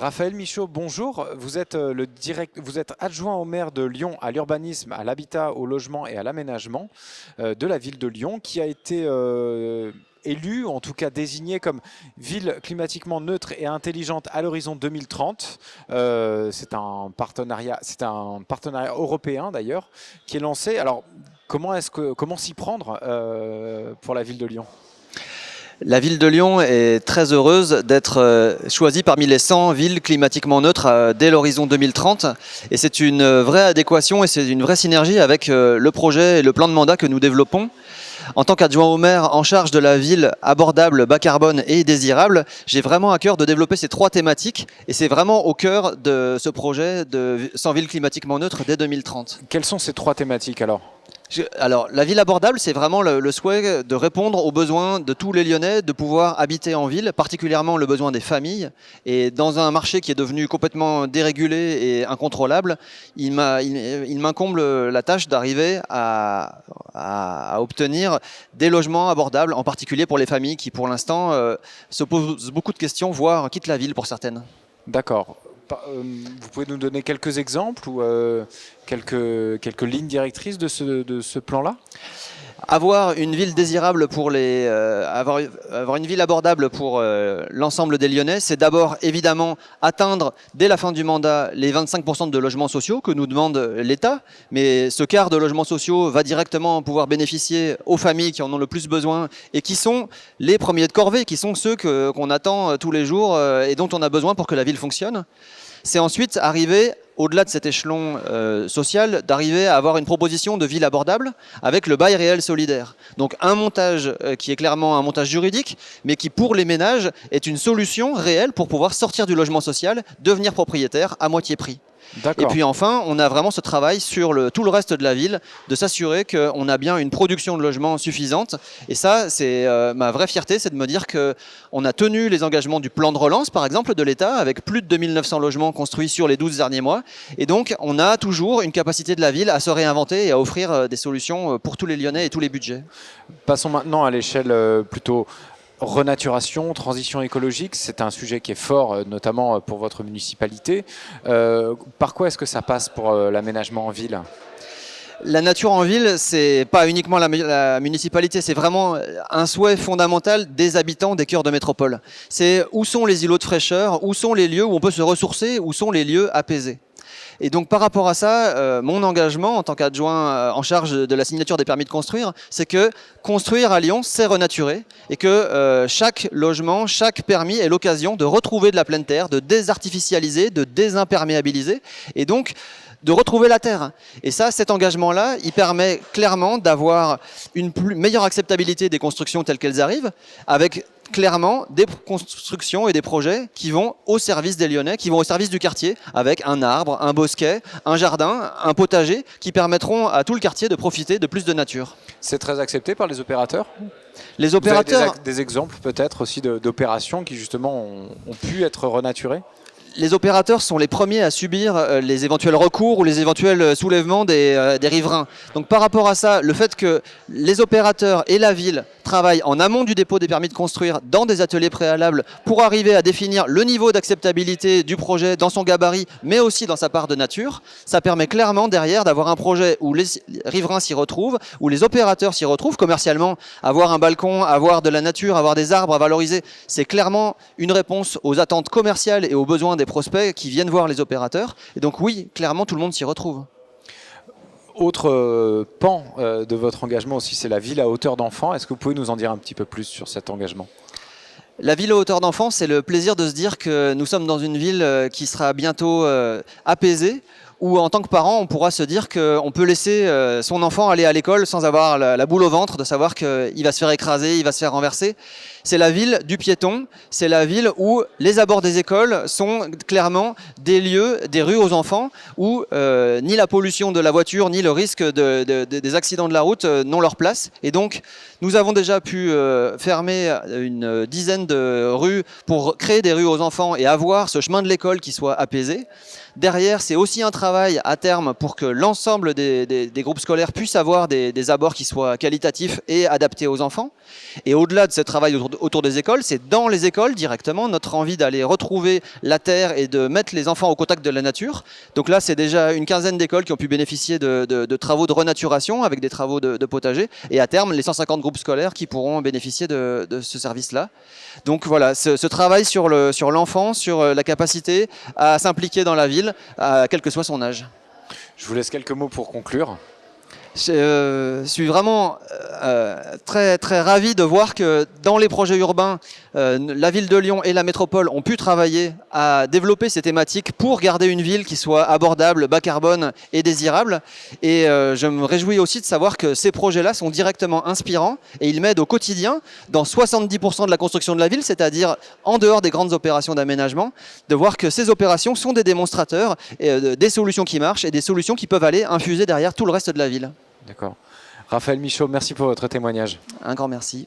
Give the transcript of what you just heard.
Raphaël Michaud, bonjour. Vous êtes adjoint au maire de Lyon à l'urbanisme, à l'habitat, au logement et à l'aménagement de la ville de Lyon, qui a été élue, en tout cas désignée comme ville climatiquement neutre et intelligente à l'horizon 2030. C'est un partenariat européen d'ailleurs qui est lancé. Alors, comment s'y prendre pour la ville de Lyon? La ville de Lyon est très heureuse d'être choisie parmi les 100 villes climatiquement neutres dès l'horizon 2030. Et c'est une vraie adéquation et c'est une vraie synergie avec le projet et le plan de mandat que nous développons. En tant qu'adjoint au maire en charge de la ville abordable, bas carbone et désirable, j'ai vraiment à cœur de développer ces trois thématiques. Et c'est vraiment au cœur de ce projet de 100 villes climatiquement neutres dès 2030. Quelles sont ces trois thématiques alors? Alors, la ville abordable, c'est vraiment le souhait de répondre aux besoins de tous les Lyonnais, de pouvoir habiter en ville, particulièrement le besoin des familles. Et dans un marché qui est devenu complètement dérégulé et incontrôlable, il m'incombe la tâche d'arriver à obtenir des logements abordables, en particulier pour les familles qui, pour l'instant, se posent beaucoup de questions, voire quittent la ville pour certaines. D'accord. Vous pouvez nous donner quelques exemples ou quelques lignes directrices de ce plan-là? Avoir une ville désirable avoir une ville abordable pour l'ensemble des Lyonnais, c'est d'abord évidemment atteindre dès la fin du mandat les 25% de logements sociaux que nous demande l'État. Mais ce quart de logements sociaux va directement pouvoir bénéficier aux familles qui en ont le plus besoin et qui sont les premiers de corvée, qui sont ceux qu'on attend tous les jours et dont on a besoin pour que la ville fonctionne. C'est ensuite arriver, au-delà de cet échelon social, d'arriver à avoir une proposition de ville abordable avec le bail réel solidaire. Donc un montage qui est clairement un montage juridique, mais qui pour les ménages est une solution réelle pour pouvoir sortir du logement social, devenir propriétaire à moitié prix. Et puis enfin, on a vraiment ce travail sur tout le reste de la ville, de s'assurer qu'on a bien une production de logements suffisante. Et ça, c'est ma vraie fierté, c'est de me dire qu'on a tenu les engagements du plan de relance, par exemple, de l'État, avec plus de 2900 logements construits sur les 12 derniers mois. Et donc, on a toujours une capacité de la ville à se réinventer et à offrir des solutions pour tous les Lyonnais et tous les budgets. Passons maintenant à l'échelle plutôt renaturation, transition écologique, c'est un sujet qui est fort, notamment pour votre municipalité. Par quoi est-ce que ça passe pour l'aménagement en ville ? La nature en ville, c'est pas uniquement la municipalité, c'est vraiment un souhait fondamental des habitants des cœurs de métropole. C'est où sont les îlots de fraîcheur, où sont les lieux où on peut se ressourcer, où sont les lieux apaisés. Et donc par rapport à ça, mon engagement en tant qu'adjoint en charge de la signature des permis de construire, c'est que construire à Lyon, c'est renaturer et que chaque logement, chaque permis est l'occasion de retrouver de la pleine terre, de désartificialiser, de désimperméabiliser et donc de retrouver la terre. Et ça, cet engagement-là, il permet clairement d'avoir une meilleure acceptabilité des constructions telles qu'elles arrivent, avec clairement des constructions et des projets qui vont au service des Lyonnais, qui vont au service du quartier, avec un arbre, un bosquet, un jardin, un potager, qui permettront à tout le quartier de profiter de plus de nature. C'est très accepté par les opérateurs ? Les opérateurs... Vous avez des exemples peut-être aussi d'opérations qui justement ont pu être renaturées ? Les opérateurs sont les premiers à subir les éventuels recours ou les éventuels soulèvements des riverains. Donc par rapport à ça, le fait que les opérateurs et la ville travaillent en amont du dépôt des permis de construire dans des ateliers préalables pour arriver à définir le niveau d'acceptabilité du projet dans son gabarit, mais aussi dans sa part de nature, ça permet clairement derrière d'avoir un projet où les riverains s'y retrouvent, où les opérateurs s'y retrouvent commercialement. Avoir un balcon, avoir de la nature, avoir des arbres à valoriser, c'est clairement une réponse aux attentes commerciales et aux besoins des prospects qui viennent voir les opérateurs. Et donc oui, clairement, tout le monde s'y retrouve. Autre pan de votre engagement aussi, c'est la ville à hauteur d'enfant. Est-ce que vous pouvez nous en dire un petit peu plus sur cet engagement ? La ville à hauteur d'enfant, c'est le plaisir de se dire que nous sommes dans une ville qui sera bientôt apaisée, où en tant que parent, on pourra se dire qu'on peut laisser son enfant aller à l'école sans avoir la boule au ventre, de savoir qu'il va se faire écraser, il va se faire renverser. C'est la ville du piéton, c'est la ville où les abords des écoles sont clairement des lieux, des rues aux enfants, où ni la pollution de la voiture, ni le risque des accidents de la route n'ont leur place. Et donc, nous avons déjà pu fermer une dizaine de rues pour créer des rues aux enfants et avoir ce chemin de l'école qui soit apaisé. Derrière, c'est aussi un travail travaille à terme pour que l'ensemble des groupes scolaires puissent avoir des abords qui soient qualitatifs et adaptés aux enfants. Et au-delà de ce travail autour des écoles, c'est dans les écoles directement notre envie d'aller retrouver la terre et de mettre les enfants au contact de la nature. Donc là, c'est déjà une quinzaine d'écoles qui ont pu bénéficier de travaux de renaturation avec des travaux de potager. Et à terme, les 150 groupes scolaires qui pourront bénéficier de ce service-là. Donc voilà, ce travail sur l'enfant, sur la capacité à s'impliquer dans la ville, quel que soit son âge. Je vous laisse quelques mots pour conclure. Je suis vraiment très, très ravi de voir que dans les projets urbains, la ville de Lyon et la métropole ont pu travailler à développer ces thématiques pour garder une ville qui soit abordable, bas carbone et désirable. Et je me réjouis aussi de savoir que ces projets-là sont directement inspirants et ils m'aident au quotidien dans 70% de la construction de la ville, c'est-à-dire en dehors des grandes opérations d'aménagement, de voir que ces opérations sont des démonstrateurs des solutions qui marchent et des solutions qui peuvent aller infuser derrière tout le reste de la ville. D'accord. Raphaël Michaud, merci pour votre témoignage. Un grand merci.